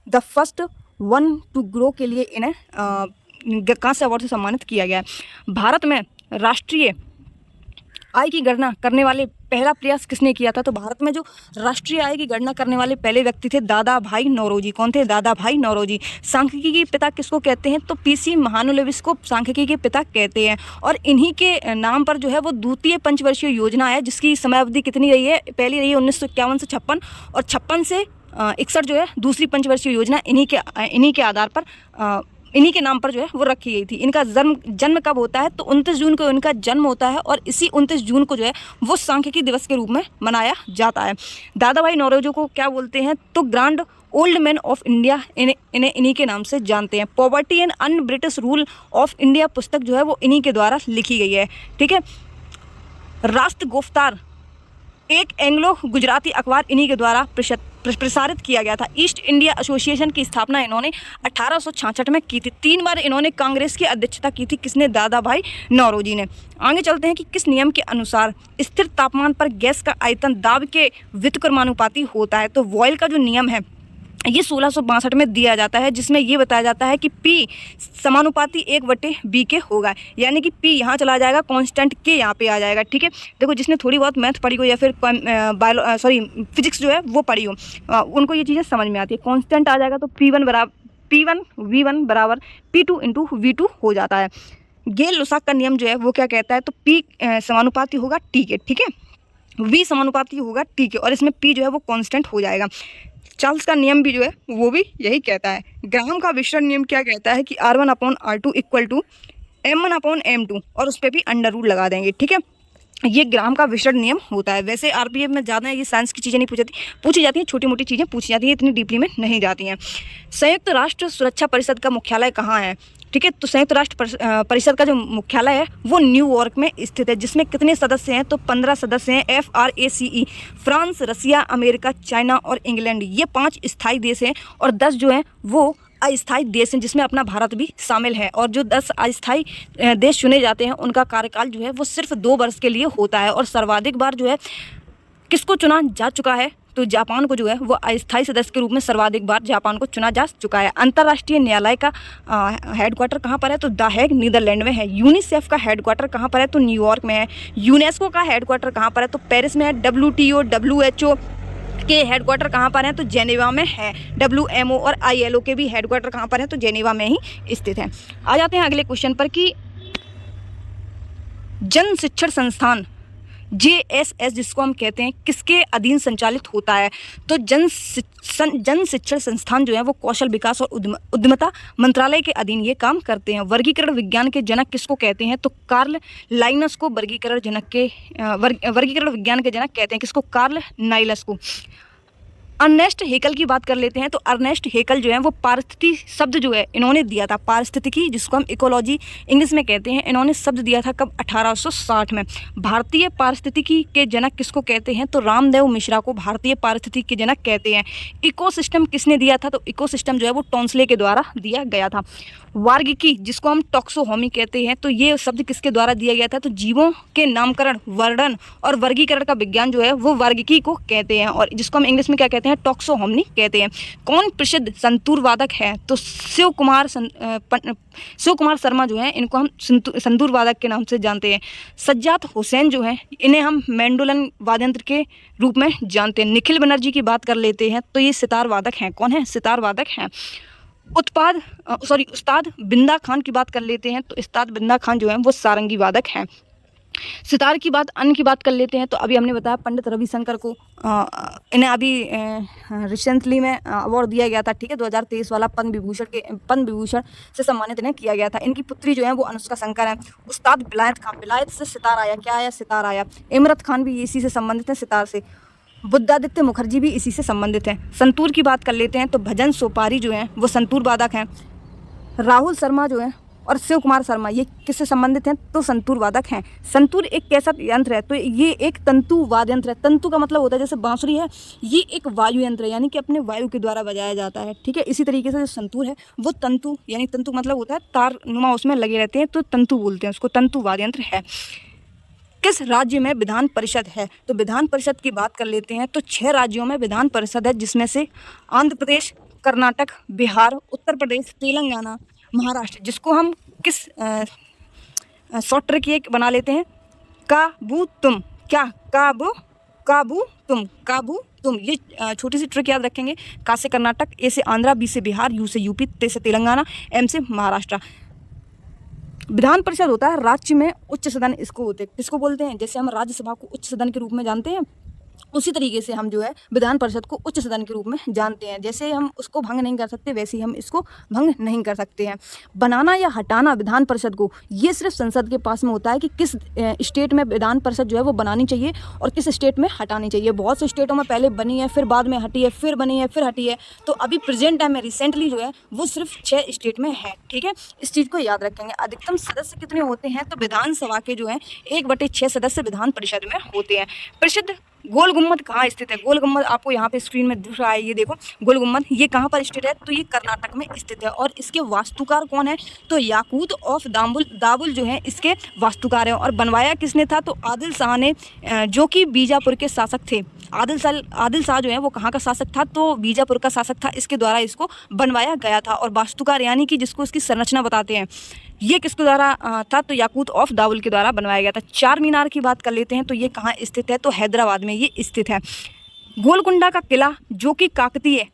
the first one two grow के लिए इन्हें कांस्य अवार्ड से सम्मानित किया गया है। भारत में राष्ट्रीय आय की गणना करने वाले पहला प्रयास किसने किया था, तो भारत में जो राष्ट्रीय आय की गणना करने वाले पहले व्यक्ति थे दादा भाई नौरोजी। कौन थे, दादा भाई नौरोजी। सांख्यिकी के पिता किसको कहते हैं, तो PC महानुलेविस को सांख्यिकी के पिता कहते हैं। और इन्हीं के नाम पर जो है वो द्वितीय पंचवर्षीय योजना है जिसकी समयावधि कितनी रही है, पहली रही है 1951 से 56 और 56 से 61 जो है दूसरी पंचवर्षीय योजना इन्हीं के आधार पर इन्हीं के नाम पर जो है वो रखी गई थी। इनका जन्म कब होता है, तो 29 जून को इनका जन्म होता है और इसी 29 जून को जो है वो सांख्यिकी दिवस के रूप में मनाया जाता है। दादा भाई नौरोजी को क्या बोलते हैं, तो grand old man of India इन्हें इन्हीं के नाम से जानते हैं। Poverty and un British rule of India पुस्तक जो है वो इन्हीं के द्वारा लिखी गई है। ठीक है, राष्ट्र गुफ्तार एक एंग्लो गुजराती अखबार इन्हीं के द्वारा प्रसारित किया गया था। ईस्ट इंडिया एसोसिएशन की स्थापना इन्होंने 1866 में की थी। 3 बार इन्होंने कांग्रेस की अध्यक्षता की थी, किसने, दादा भाई नौरोजी ने। आगे चलते हैं कि किस नियम के अनुसार स्थिर तापमान पर गैस का आयतन दाब के व्युत्क्रमानुपाती होता है, तो वॉयल का जो नियम है ये 1662 में दिया जाता है जिसमें ये बताया जाता है कि P समानुपाती 1/B के होगा, यानी कि P यहाँ चला जाएगा, कांस्टेंट K यहाँ पे आ जाएगा। ठीक है, देखो जिसने थोड़ी बहुत मैथ पढ़ी हो या फिर फिजिक्स जो है वो पढ़ी हो उनको ये चीज़ें समझ में आती है। कांस्टेंट आ जाएगा तो P1 बराबर P2 × V2 हो जाता है। गेल लुसाक का नियम जो है वो क्या कहता है, तो P समानुपाती होगा T के। ठीक है, V समानुपाती होगा T के और इसमें P जो है वो कांस्टेंट हो जाएगा। चार्ल्स का नियम भी जो है वो भी यही कहता है। ग्राहम का विशरण नियम क्या कहता है कि R1/R2 = M1/M2 और उस पर भी अंडर रूट लगा देंगे। ठीक है, ये ग्राहम का विशरण नियम होता है। वैसे RPF में ज़्यादा ये साइंस की चीज़ें नहीं पूछी जाती हैं, छोटी मोटी चीज़ें पूछी जाती हैं, इतनी डीपली में नहीं जाती हैं। संयुक्त राष्ट्र सुरक्षा परिषद का मुख्यालय कहाँ है, ठीक है, तो संयुक्त राष्ट्र परिषद का जो मुख्यालय है वो न्यूयॉर्क में स्थित है, जिसमें कितने सदस्य हैं, तो 15 सदस्य हैं। FRACE फ्रांस, रसिया, अमेरिका, चाइना और इंग्लैंड, ये 5 स्थायी देश हैं और 10 जो हैं वो अस्थायी देश हैं जिसमें अपना भारत भी शामिल है, और जो 10 अस्थायी देश चुने जाते हैं उनका कार्यकाल जो है वो सिर्फ 2 वर्ष के लिए होता है। और सर्वाधिक बार जो है किसको चुना जा चुका है, तो जापान को जो है वो अस्थायी सदस्य के रूप में सर्वाधिक बार जापान को चुना जा चुका है। अंतर्राष्ट्रीय न्यायालय का हेडक्वार्टर कहाँ पर है, तो द हेग नीदरलैंड में है। यूनिसेफ का हेडक्वार्टर कहाँ पर है, तो न्यूयॉर्क में है। यूनेस्को का हेडक्वार्टर कहाँ पर है, तो पेरिस में है। WTO WHO के हेडक्वार्टर कहाँ पर हैं, तो जेनेवा में है। WMO और ILO के भी हेडक्वार्टर कहाँ पर हैं, तो जेनेवा में ही स्थित है। आ जाते हैं अगले क्वेश्चन पर कि जन शिक्षण संस्थान JSS जिसको हम कहते हैं किसके अधीन संचालित होता है, तो जन शिक्षण संस्थान जो है वो कौशल विकास और उद्यमिता मंत्रालय के अधीन ये काम करते हैं। वर्गीकरण विज्ञान के जनक किसको कहते हैं, तो कार्ल लाइनस को वर्गीकरण विज्ञान के जनक कहते हैं। किसको, कार्ल नाइलस को। अर्नेस्ट हेकल की बात कर लेते हैं, तो अर्नेस्ट हेकल जो है वो पारिस्थितिकी शब्द जो है इन्होंने दिया था, पारिस्थितिकी जिसको हम इकोलॉजी इंग्लिश में कहते हैं, इन्होंने शब्द दिया था कब, 1860 में। भारतीय पारिस्थितिकी के जनक किसको कहते हैं, तो रामदेव मिश्रा को भारतीय पारिस्थितिकी के जनक कहते हैं। इकोसिस्टम किसने दिया था, तो इकोसिस्टम जो है वो टॉन्सले के द्वारा दिया गया था। वार्गिकी जिसको हम टॉक्सोनॉमी कहते हैं, तो ये शब्द किसके द्वारा दिया गया था, तो जीवों के नामकरण, वर्णन और वर्गीकरण का विज्ञान जो है वो वार्गिकी को कहते हैं, और जिसको हम इंग्लिश में क्या कहते हैं, टॉक्सोनॉमी कहते हैं। कौन प्रसिद्ध संतूर वादक है, तो शिव कुमार शर्मा जो है इनको हम संतूर वादक के नाम से जानते हैं। सज्जाद हुसैन जो है इन्हें हम मैंडोलिन वाद्ययंत्र के रूप में जानते हैं। निखिल बनर्जी की बात कर लेते हैं, तो ये सितार वादक हैं। कौन है, सितार वादक हैं। उस्ताद बिंदा खान की बात कर लेते हैं, तो उस्ताद बिंदा खान जो है वो सारंगी वादक हैं। सितार की बात, अन्य की बात कर लेते हैं, तो अभी हमने बताया पंडित रविशंकर को इन्हें अभी रिसेंटली में अवार्ड दिया गया था, ठीक है, 2023 वाला पद्म विभूषण से सम्मानित इन्हें किया गया था। इनकी पुत्री जो है वो अनुष्का शंकर है। उस्ताद विलायत खान, विलायत से सितार आया, क्या आया, सितार आया। इमरत खान भी इसी से संबंधित है, सितार से। बुद्धादित्य मुखर्जी भी इसी से संबंधित हैं। संतूर की बात कर लेते हैं, तो भजन सोपारी जो हैं वो संतूर वादक हैं। राहुल शर्मा जो है और शिव कुमार शर्मा ये किससे संबंधित हैं, तो संतूर वादक हैं। संतूर एक कैसा यंत्र है, तो ये एक तंतु वाद्य यंत्र है। तंतु का मतलब होता है जैसे बांसुरी है, ये एक वायु यंत्र है, यानी कि अपने वायु के द्वारा बजाया जाता है, ठीक है। इसी तरीके से जो संतूर है वो तंतु, यानी तंतु मतलब होता है तार नुमा उसमें लगे रहते हैं, तो तंतु बोलते हैं उसको, तंतु वाद्य यंत्र है। किस राज्य में विधान परिषद है, तो विधान परिषद की बात कर लेते हैं, तो 6 राज्यों में विधान परिषद है, जिसमें से आंध्र प्रदेश, कर्नाटक, बिहार, उत्तर प्रदेश, तेलंगाना, महाराष्ट्र। जिसको हम किस शॉर्ट ट्रिक ये बना लेते हैं, काबू तुम, क्या, काबू तुम। ये छोटी सी ट्रिक याद रखेंगे। का से कर्नाटक, ए से आंध्रा, बी से बिहार, यू से यूपी, ते से तेलंगाना, एम से महाराष्ट्र। विधान परिषद होता है राज्य में उच्च सदन, इसको होते किसको बोलते हैं, जैसे हम राज्यसभा को उच्च सदन के रूप में जानते हैं, उसी तरीके से हम जो है विधान परिषद को उच्च सदन के रूप में जानते हैं। जैसे हम उसको भंग नहीं कर सकते, वैसे ही हम इसको भंग नहीं कर सकते हैं। बनाना या हटाना विधान परिषद को, ये सिर्फ संसद के पास में होता है कि किस स्टेट में विधान परिषद जो है वो बनानी चाहिए और किस स्टेट में हटानी चाहिए। बहुत से स्टेटों में पहले बनी है, फिर बाद में हटी है, फिर बनी है, फिर हटी है। तो अभी प्रेजेंट टाइम में रिसेंटली जो है वो सिर्फ 6 स्टेट में है, ठीक है। इस चीज़ को याद रखेंगे। अधिकतम सदस्य कितने होते हैं, तो विधानसभा के जो है 1/6 सदस्य विधान परिषद में होते हैं। प्रसिद्ध गोल गुम्बद कहाँ स्थित है, गोल गुम्बद आपको यहाँ पे स्क्रीन में दिख रहा है, ये देखो गोल गुम्बद, ये कहाँ पर स्थित है, तो ये कर्नाटक में स्थित है। और इसके वास्तुकार कौन है, तो याकूत ऑफ दाबुल जो है इसके वास्तुकार हैं। और बनवाया किसने था, तो आदिल शाह ने, जो कि बीजापुर के शासक थे। आदिल शाह जो है वो कहाँ का शासक था, तो बीजापुर का शासक था। इसके द्वारा इसको बनवाया गया था। और वास्तुकार यानी कि जिसको इसकी संरचना बताते हैं, ये किसके द्वारा था, तो याकूत ऑफ दाबुल के द्वारा बनवाया गया था। चार मीनार की बात कर लेते हैं, तो ये कहाँ स्थित है, तो हैदराबाद में ये स्थित है। गोलकुंडा का किला जो कि काकतीय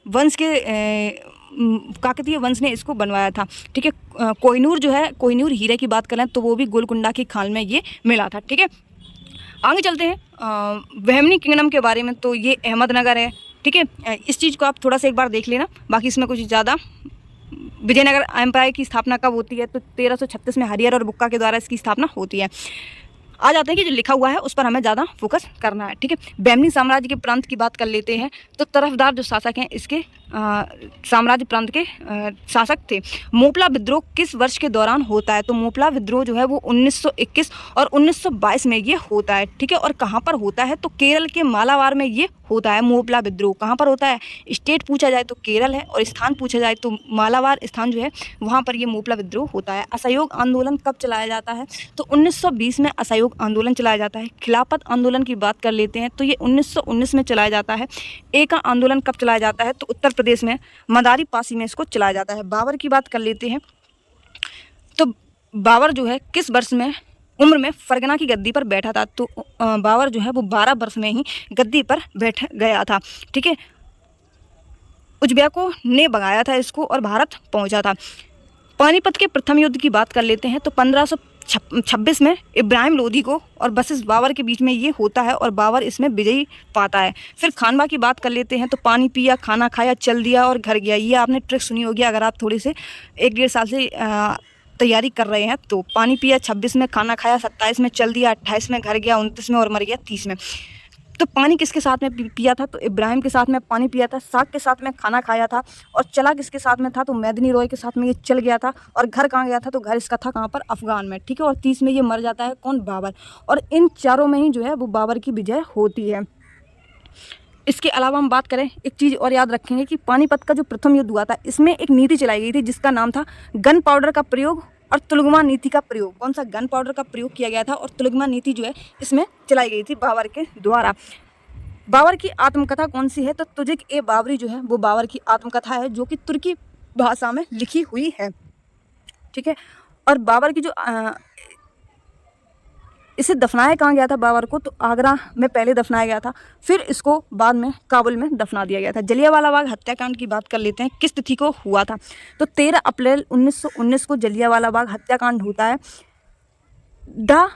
वंश ने इसको बनवाया था, ठीक है। कोहिनूर जो है, कोहिनूर हीरे की बात करें तो वो भी गोलकुंडा की खाल में ये मिला था, ठीक है। आगे चलते हैं बहमनी किंगडम के बारे में, तो ये अहमदनगर है, ठीक है। इस चीज़ को आप थोड़ा सा एक बार देख लेना, बाकी इसमें कुछ ज़्यादा। विजयनगर एम्पायर की स्थापना कब होती है, तो 1336 में हरिहर और बुक्का के द्वारा इसकी स्थापना होती है। आ जाते हैं कि जो लिखा हुआ है उस पर हमें ज़्यादा फोकस करना है, ठीक है। बहमनी साम्राज्य के प्रांत की बात कर लेते हैं, तो तरफदार जो शासक हैं इसके साम्राज्य प्रांत के शासक थे। मोपला विद्रोह किस वर्ष के दौरान होता है? तो मोपला विद्रोह जो है वो 1921 और 1922 में ये होता है, ठीक है। और कहाँ पर होता है? तो केरल के मालाबार में ये होता है मोपला विद्रोह। कहाँ पर होता है? स्टेट पूछा जाए तो केरल है, और स्थान पूछा जाए तो मालाबार स्थान जो है वहाँ पर ये मोपला विद्रोह होता है। असहयोग आंदोलन कब चलाया जाता है? तो 1920 में असहयोग आंदोलन चलाया जाता है। खिलाफत आंदोलन की बात कर लेते हैं तो ये 1919 में चलाया जाता है। एका आंदोलन कब चलाया जाता है? तो उत्तर प्रदेश में मदारी पासी में इसको चलाया जाता है। बाबर की बात कर लेते हैं तो बाबर जो है किस वर्ष में उम्र में फरगना की गद्दी पर बैठा था? तो बाबर जो है वो 12 वर्ष में ही गद्दी पर बैठ गया था, ठीक है। उज़्बेकों ने भगाया था इसको और भारत पहुंचा था। पानीपत के प्रथम युद्ध की बात कर लेते हैं तो 1526 में इब्राहिम लोदी को और बसिस बाबर के बीच में ये होता है और बाबर इसमें विजयी पाता है। फिर खानवा की बात कर लेते हैं तो पानी पिया, खाना खाया, चल दिया और घर गया। ये आपने ट्रिक सुनी होगी अगर आप थोड़े से 1-1.5 साल से तैयारी कर रहे हैं तो। पानी पिया 26 में, खाना खाया 27 में, चल दिया 28 में, घर गया 29 में और मर गया 30 में। तो पानी किसके साथ में पिया था? तो इब्राहिम के साथ में पानी पिया था, साग के साथ में खाना खाया था, और चला किसके साथ में था? तो मेदिनी रॉय के साथ में ये चल गया था। और घर कहाँ गया था? तो घर इसका था कहाँ पर? अफगान में, ठीक है। और 30 में ये मर जाता है। कौन? बाबर। और इन चारों में ही जो है वो बाबर की विजय होती है। इसके अलावा हम बात करें, एक चीज़ और याद रखेंगे कि पानीपत का जो प्रथम युद्ध हुआ था इसमें एक नीति चलाई गई थी जिसका नाम था गन पाउडर का प्रयोग और तुलगमा नीति का प्रयोग। कौन सा? गन पाउडर का प्रयोग किया गया था और तुलगमा नीति जो है इसमें चलाई गई थी बाबर के द्वारा। बाबर की आत्मकथा कौन सी है? तो तुजिक ए बाबरी जो है वो बाबर की आत्मकथा है जो कि तुर्की भाषा में लिखी हुई है, ठीक है। और बाबर की जो इसे दफनाया कहाँ गया था बाबर को? तो आगरा में पहले दफनाया गया था, फिर इसको बाद में काबुल में दफना दिया गया था। जलियांवाला बाग हत्याकांड की बात कर लेते हैं, किस तिथि को हुआ था? तो 13 अप्रैल 1919 को जलियांवाला बाग हत्याकांड होता है। The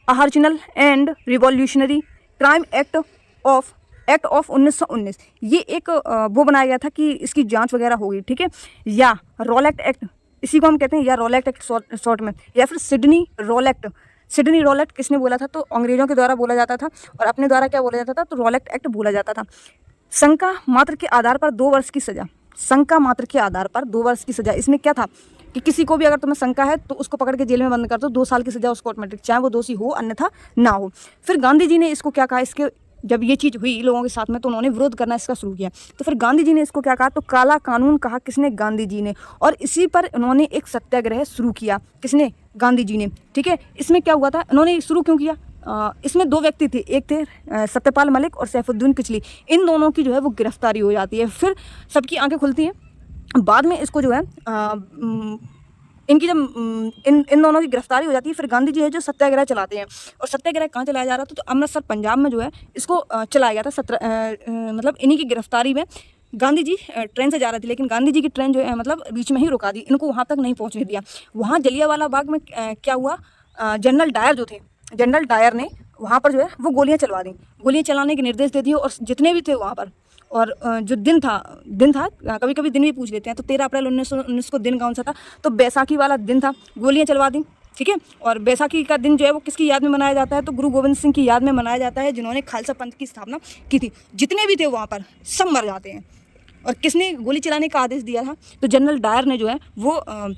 original and revolutionary crime act of 1919, ये एक वो बनाया गया था कि इसकी जांच वगैरह होगी, ठीक है। या रॉलेट एक्ट, इसी को हम कहते हैं, या रॉलेट एक्ट शॉर्ट में, या फिर सिडनी रॉलेट। सिडनी रॉलेट किसने बोला था? तो अंग्रेजों के द्वारा बोला जाता था, और अपने द्वारा क्या बोला जाता था? तो रॉलेट एक्ट बोला जाता था। शंका मात्र के आधार पर 2 वर्ष की सजा। शंका मात्र के आधार पर 2 वर्ष की सजा। इसमें क्या था कि किसी को भी अगर तुम्हें शंका है तो उसको पकड़ के जेल में बंद कर दो, 2 साल की सजा उसको ऑटोमेटिक, चाहे वो दोषी हो अन्यथा ना हो। फिर गांधी जी ने इसको क्या कहा? इसके जब ये चीज़ हुई लोगों के साथ में तो उन्होंने विरोध करना इसका शुरू किया। तो फिर गांधी जी ने इसको क्या कहा? तो काला कानून कहा। किसने? गांधी जी ने। और इसी पर उन्होंने एक सत्याग्रह शुरू किया। किसने? गांधी जी ने, ठीक है। इसमें क्या हुआ था? इन्होंने शुरू क्यों किया? इसमें 2 व्यक्ति थे, एक थे सत्यपाल मलिक और सैफुद्दीन किचली। इन दोनों की जो है वो गिरफ्तारी हो जाती है। फिर सबकी आंखें खुलती हैं। बाद में इसको जो है इनकी जब इन दोनों की गिरफ्तारी हो जाती है, फिर गांधी जी है जो सत्याग्रह चलाते हैं। और सत्याग्रह कहाँ चलाया जा रहा था? तो अमृतसर पंजाब में जो है इसको चलाया गया था। मतलब इन्हीं की गिरफ्तारी में गांधी जी ट्रेन से जा रहे थे, लेकिन गांधी जी की ट्रेन जो है मतलब बीच में ही रुका दी, इनको वहाँ तक नहीं पहुँचने दिया। वहाँ जलियांवाला बाग में क्या हुआ? जनरल डायर जो थे, जनरल डायर ने वहाँ पर जो है वो गोलियाँ चलवा दी, गोलियाँ चलाने के निर्देश दे दिए। और जितने भी थे वहाँ पर, और जो दिन था कभी कभी दिन भी पूछ लेते हैं, तो 13 अप्रैल 1919 को दिन कौन सा था? तो बैसाखी वाला दिन था। गोलियाँ चलवा दी, ठीक है। और बैसाखी का दिन जो है वो किसकी याद में मनाया जाता है? तो गुरु गोविंद सिंह की याद में मनाया जाता है, जिन्होंने खालसा पंथ की स्थापना की थी। जितने भी थे वहाँ पर सब मर जाते हैं। और किसने गोली चलाने का आदेश दिया था? तो जनरल डायर ने जो है वो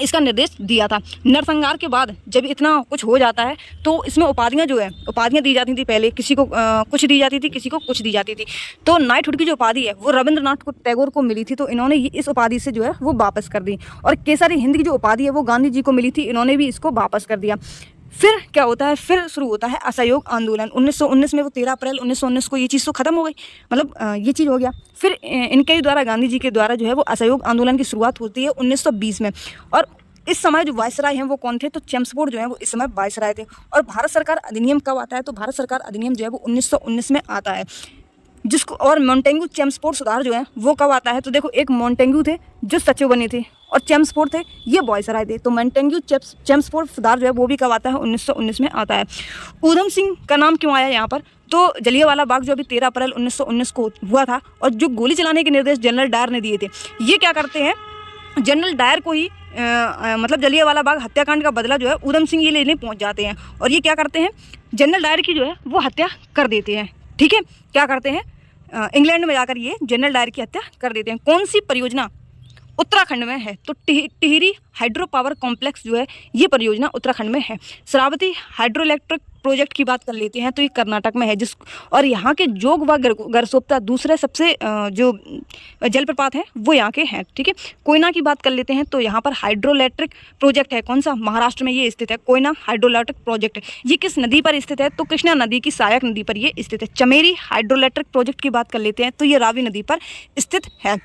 इसका निर्देश दिया था। नरसंहार के बाद जब इतना कुछ हो जाता है तो इसमें उपाधियाँ जो है उपाधियाँ दी जाती थी। पहले किसी को कुछ दी जाती थी, किसी को कुछ दी जाती थी। तो नाइटहुड की जो उपाधि है वो रविंद्रनाथ टैगोर को मिली थी, तो इन्होंने इस उपाधि से जो है वो वापस कर दी। और केसरी हिंद की जो उपाधि है वो गांधी जी को मिली थी, इन्होंने भी इसको वापस कर दिया। फिर क्या होता है? फिर शुरू होता है असहयोग आंदोलन 1919 में। वो 13 अप्रैल 1919 को ये चीज़ तो खत्म हो गई, मतलब ये चीज़ हो गया। फिर इनके द्वारा, गांधी जी के द्वारा जो है वो असहयोग आंदोलन की शुरुआत होती है 1920 में। और इस समय जो वायसराय हैं वो कौन थे? तो चेम्सफोर्ड जो है वो इस समय वायसराय थे। और भारत सरकार अधिनियम कब आता है? तो भारत सरकार अधिनियम जो है वो 1919 में आता है, जिसको और मोंटेग्यू चेम्सफोर्ड सुधार जो है वो कब आता है? तो देखो, एक मोंटेग्यू थे जो सचिव बने थे और चेम्सफोर्ड थे ये वायसराय थे। तो मोंटेग्यू चेम्सफोर्ड सुधार जो है वो भी कब आता है? 1919 में आता है। ऊधम सिंह का नाम क्यों आया यहाँ पर? तो जलियांवाला बाग जो अभी 13 अप्रैल 1919 को हुआ था, और जो गोली चलाने के निर्देश जनरल डायर ने दिए थे, ये क्या करते हैं? जनरल डायर को ही मतलब जलियांवाला बाग हत्याकांड का बदला जो है ऊधम सिंह ये लेने पहुंच जाते हैं। और ये क्या करते हैं? जनरल डायर की जो है वो हत्या कर देते हैं, ठीक है। क्या करते हैं? इंग्लैंड में जाकर ये जनरल डायर की हत्या कर देते हैं। कौन सी परियोजना उत्तराखंड में है? तो टिहरी हाइड्रो पावर कॉम्प्लेक्स जो है ये परियोजना उत्तराखंड में है। श्रावती हाइड्रो इलेक्ट्रिक प्रोजेक्ट की बात कर लेते हैं तो ये कर्नाटक में है, जिस और यहाँ के जोग व गरसोप्ता दूसरे सबसे जो जलप्रपात हैं वो यहाँ के हैं। ठीक है, कोयना की बात कर लेते हैं तो यहाँ पर हाइड्रो इलेक्ट्रिक प्रोजेक्ट है। कौन सा? महाराष्ट्र में ये स्थित है, कोयना हाइड्रो इलेक्ट्रिक प्रोजेक्ट। ये किस नदी पर स्थित है? तो कृष्णा नदी की सहायक नदी पर ये स्थित है। चमेरी हाइड्रो इलेक्ट्रिक प्रोजेक्ट की बात कर लेते हैं तो ये रावी नदी पर स्थित है।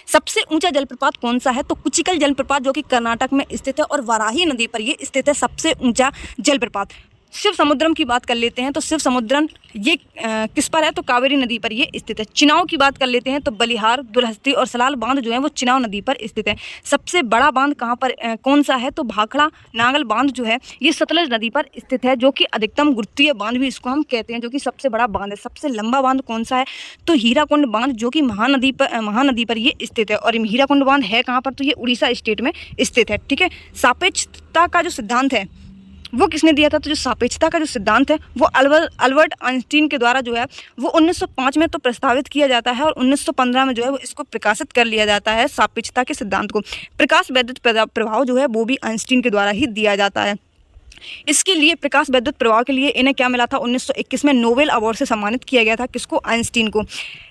सबसे ऊंचा जलप्रपात कौन सा है? तो कुचिकल जलप्रपात जो कि कर्नाटक में स्थित है और वाराही नदी पर ये स्थित है सबसे ऊंचा जलप्रपात। शिव समुद्रम की बात कर लेते हैं तो शिव समुद्रम ये किस पर है? तो कावेरी नदी पर ये स्थित है। चिनाव की बात कर लेते हैं तो बलिहार, दुलहस्ती और सलाल बांध जो है वो चिनाव नदी पर स्थित है। सबसे बड़ा बांध कहाँ पर कौन सा है? तो भाखड़ा नांगल बांध जो है ये सतलज नदी पर स्थित है, जो कि अधिकतम गुरुत्वीय बांध भी इसको हम कहते हैं, जो कि सबसे बड़ा बांध है। सबसे लंबा बांध कौन सा है? तो हीराकुंड बांध, जो कि महानदी पर ये स्थित है। और हीराकुंड बांध है कहाँ पर? तो ये उड़ीसा स्टेट में स्थित है। ठीक है, सापेक्षता का जो सिद्धांत है वो किसने दिया था? तो जो सापेक्षता का जो सिद्धांत है वो अल्बर्ट आइंस्टीन के द्वारा जो है वो 1905 में तो प्रस्तावित किया जाता है और 1915 में जो है वो इसको प्रकाशित कर लिया जाता है सापेक्षता के सिद्धांत को। प्रकाश वैद्युत प्रभाव जो है वो भी आइंस्टीन के द्वारा ही दिया जाता है। इसके लिए प्रकाश वैद्युत प्रभाव के लिए इन्हें क्या मिला था? 1921 में नोबेल अवार्ड से सम्मानित किया गया था। किसको? आइंस्टीन को।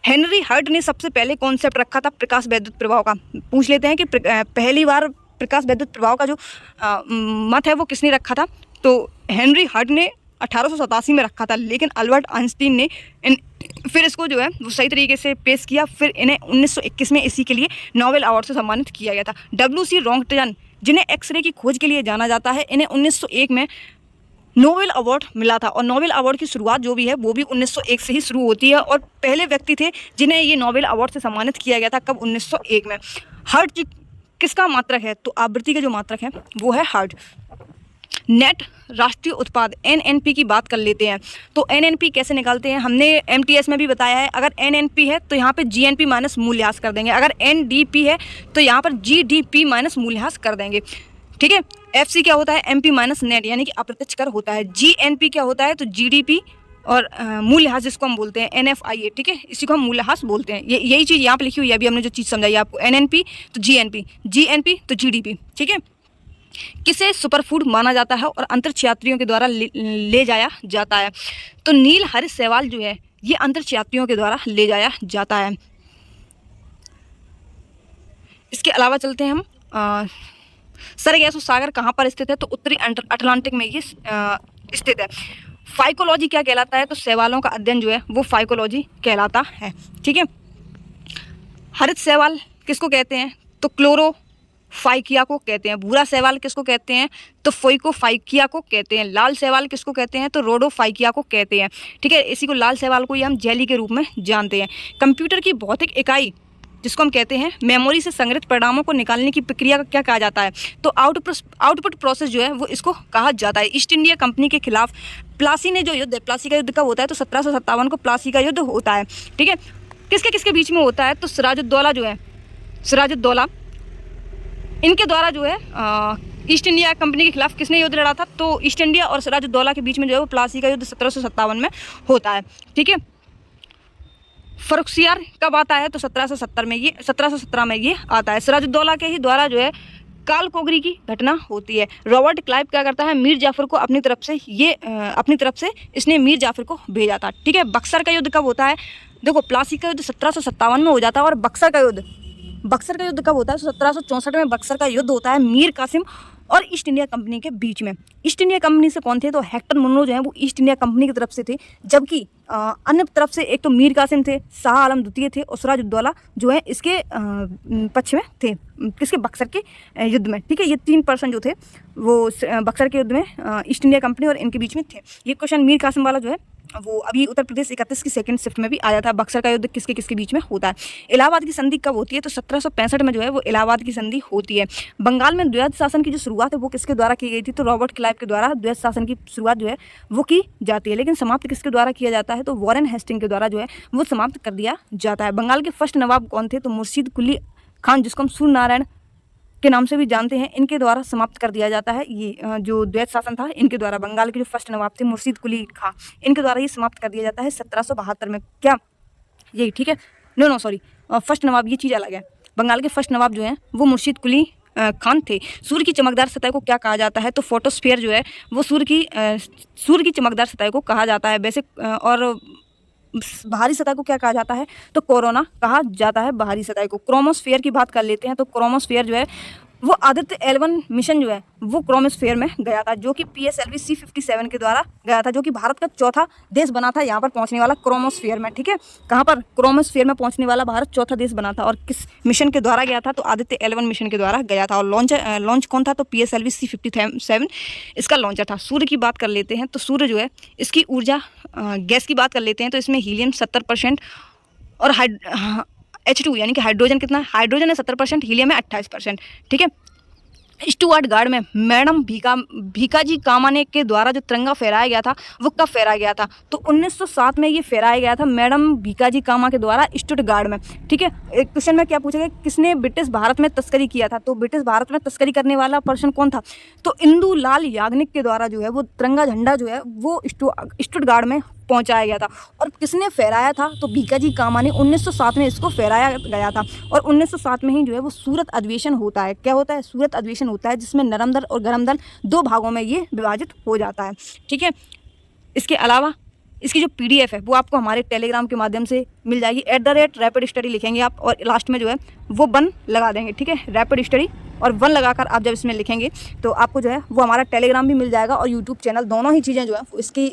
हेनरी हर्ट ने सबसे पहले कॉन्सेप्ट रखा था प्रकाश वैद्युत प्रभाव का। पूछ लेते हैं कि पहली बार प्रकाश वैद्युत प्रभाव का जो मत है वो किसने रखा था? तो हेनरी हर्ट ने 1887 में रखा था, लेकिन अल्बर्ट आइंस्टीन ने फिर इसको जो है वो सही तरीके से पेश किया। फिर इन्हें 1921 में इसी के लिए नोबेल अवार्ड से सम्मानित किया गया था। W.C. रॉन्गटन, जिन्हें एक्सरे की खोज के लिए जाना जाता है, इन्हें 1901 में नोबेल अवार्ड मिला था। और नोबेल अवार्ड की शुरुआत जो भी है वो भी 1901 से ही शुरू होती है और पहले व्यक्ति थे जिन्हें ये नोबेल अवार्ड से सम्मानित किया गया था। कब? 1901 में। हर्ट किसका मात्रक है? तो आवृत्ति के जो मात्रक है वो है हर्ट। नेट राष्ट्रीय उत्पाद NNP की बात कर लेते हैं तो NNP कैसे निकालते हैं? हमने MTS में भी बताया है। अगर NNP है तो यहाँ पे GNP माइनस मूल्यह्रास कर देंगे। अगर NDP है तो यहाँ पर GDP माइनस मूल्यह्रास कर देंगे। ठीक है, FC क्या होता है? MP माइनस नेट, यानी कि अप्रत्यक्ष कर होता है। GNP क्या होता है? तो GDP और मूल्यह्रास जिसको हम बोलते हैं NFIA। ठीक है, इसी को हम मूल्यह्रास बोलते हैं। यही चीज़ यहाँ पर लिखी हुई है, अभी हमने जो चीज़ समझाई आपको। NNP तो GNP, GNP तो GDP। ठीक है, किसे सुपरफूड माना जाता है और अंतरिक्ष यात्रियों के द्वारा ले जाया जाता है? तो नील हरित शैवाल जो है ये अंतरिक्ष यात्रियों के द्वारा ले जाया जाता है। इसके अलावा चलते हैं हम सरगैसो सागर कहाँ पर स्थित है? तो उत्तरी अटलांटिक में ये स्थित है। फाइकोलॉजी क्या कहलाता है? तो शैवालों का अध्ययन जो है वो फाइकोलॉजी कहलाता है। ठीक है, हरित शैवाल किसको कहते हैं? तो क्लोरोफाइकिया को कहते हैं। भूरा शैवाल किसको कहते हैं? तो फोइकोफाइकिया को कहते हैं। लाल शैवाल किसको कहते हैं? तो रोडोफाइकिया को कहते हैं। ठीक है, इसी को लाल शैवाल को ही हम जेली के रूप में जानते हैं। कंप्यूटर की भौतिक इकाई जिसको हम कहते हैं मेमोरी से संग्रहित परिणामों को निकालने की प्रक्रिया का क्या कहा जाता है? तो आउटपुट प्रोसेस जो है वो इसको कहा जाता है। ईस्ट इंडिया कंपनी के खिलाफ प्लासी ने जो युद्ध है, प्लासी का युद्ध कब होता है? तो 1757 को प्लासी का युद्ध होता है। ठीक है, किसके किसके बीच में होता है? तो सिराजुद्दौला जो है, सिराजुद्दौला इनके द्वारा जो है ईस्ट इंडिया कंपनी के खिलाफ किसने युद्ध लड़ा था? तो ईस्ट इंडिया और सिराजुद्दौला के बीच में जो है वो प्लासी का युद्ध 1757 में होता है। ठीक है, फर्रुखसियार कब आता है? तो 1717 में ये आता है। सिराजुद्दौला के ही द्वारा जो है कालकोगरी की घटना होती है। रॉबर्ट क्लाइव क्या करता है? मीर जाफर को अपनी तरफ से इसने मीर जाफर को भेजा था। ठीक है, बक्सर का युद्ध कब होता है? देखो, प्लासी का युद्ध 1757 में हो जाता है और बक्सर का युद्ध कब होता है? 1764 में बक्सर का युद्ध होता है मीर कासिम और ईस्ट इंडिया कंपनी के बीच में। ईस्ट इंडिया कंपनी से कौन थे? तो हेक्टर मुनरो जो है वो ईस्ट इंडिया कंपनी की तरफ से थे, जबकि अन्य तरफ से एक तो मीर कासिम थे, शाह आलम द्वितीय थे और सिराजुद्दौला जो है इसके पक्ष में थे। किसके? बक्सर के युद्ध में। ठीक है, ये 3% जो थे वो बक्सर के युद्ध में ईस्ट इंडिया कंपनी और इनके बीच में थे। ये क्वेश्चन मीर कासिम वाला जो है वो अभी उत्तर प्रदेश 31 की सेकंड शिफ्ट में भी आ जाता है। बक्सर का युद्ध किसके किसके बीच में होता है? इलाहाबाद की संधि कब होती है? तो 1765 में जो है वो इलाहाबाद की संधि होती है। बंगाल में द्वैध शासन की जो शुरुआत है वो किसके द्वारा की गई थी? तो रॉबर्ट क्लाइव के द्वारा द्वैध शासन की शुरुआत जो है वो की जाती है। लेकिन समाप्त किसके द्वारा किया जाता है? तो वॉरेन हेस्टिंग के द्वारा जो है वो समाप्त कर दिया जाता है। बंगाल के फर्स्ट नवाब कौन थे? तो मुर्शीद कुली खान, जिसको हम सूर्य नारायण के नाम से भी जानते हैं, इनके द्वारा समाप्त कर दिया जाता है। ये जो द्वैत शासन था इनके द्वारा, बंगाल के जो फर्स्ट नवाब थे मुर्शीद कुली खां, इनके द्वारा ये समाप्त कर दिया जाता है 1772 में। क्या यही ठीक है? नो सॉरी, फर्स्ट नवाब ये चीज़ अलग है। बंगाल के फर्स्ट नवाब जो हैं वो मुर्शीद कुली खान थे। सूर्य की चमकदार सतह को क्या कहा जाता है? तो फोटोस्फीयर जो है वो सूर्य की चमकदार सतह को कहा जाता है वैसे। और बाहरी सतह को क्या कहा जाता है? तो कोरोना कहा जाता है बाहरी सतह को। क्रोमोस्फीयर की बात कर लेते हैं, तो क्रोमोस्फीयर जो है वो आदित्य L1 मिशन जो है वो क्रोमोस्फीयर में गया था, जो कि PSLV C57 के द्वारा गया था, जो कि भारत का चौथा देश बना था यहाँ पर पहुँचने वाला क्रोमोस्फीयर में। ठीक है, कहाँ पर? क्रोमोस्फीयर में पहुँचने वाला भारत चौथा देश बना था। और किस मिशन के द्वारा गया था? तो आदित्य L1 मिशन के द्वारा गया था। और लॉन्च कौन था? तो PSLV C57 इसका लॉन्चर था। सूर्य की बात कर लेते हैं, तो सूर्य जो है इसकी ऊर्जा, गैस की बात कर लेते हैं, तो इसमें हीलियम 70% और H2 यानी कि हाइड्रोजन कितना है? हाइड्रोजन है 70%, हीलियम है 28%। ठीक है, स्टुअर्ट गार्ड में मैडम भीकाजी कामाने के द्वारा जो तिरंगा फहराया गया था वो कब फहराया गया था? तो 1907 में ये फहराया गया था मैडम भीकाजी कामा के द्वारा स्टुअर्ट में। ठीक है, एक क्वेश्चन में क्या पूछा गया, किसने ब्रिटिश भारत में तस्करी किया था? तो ब्रिटिश भारत में तस्करी करने वाला पर्सन कौन था? तो इंदु लाल याग्निक के द्वारा जो है वो तिरंगा झंडा जो है वो स्टुअर्ट में पहुंचाया गया था। और किसने फहराया था? तो भीकाजी कामा ने 1907 में इसको फहराया गया था। और 1907 में ही जो है वो सूरत अधिवेशन होता है। क्या होता है? सूरत अधिवेशन होता है, जिसमें नरम दल और गरम दल दो भागों में ये विभाजित हो जाता है। ठीक है, इसके अलावा इसकी जो PDF है वो आपको हमारे टेलीग्राम के माध्यम से मिल जाएगी। @रैपिड स्टडी लिखेंगे आप और लास्ट में जो है वो 1 लगा देंगे। ठीक है, रैपिड स्टडी और 1 लगाकर आप जब इसमें लिखेंगे तो आपको जो है वो हमारा टेलीग्राम भी मिल जाएगा और यूट्यूब चैनल, दोनों ही चीज़ें जो है इसकी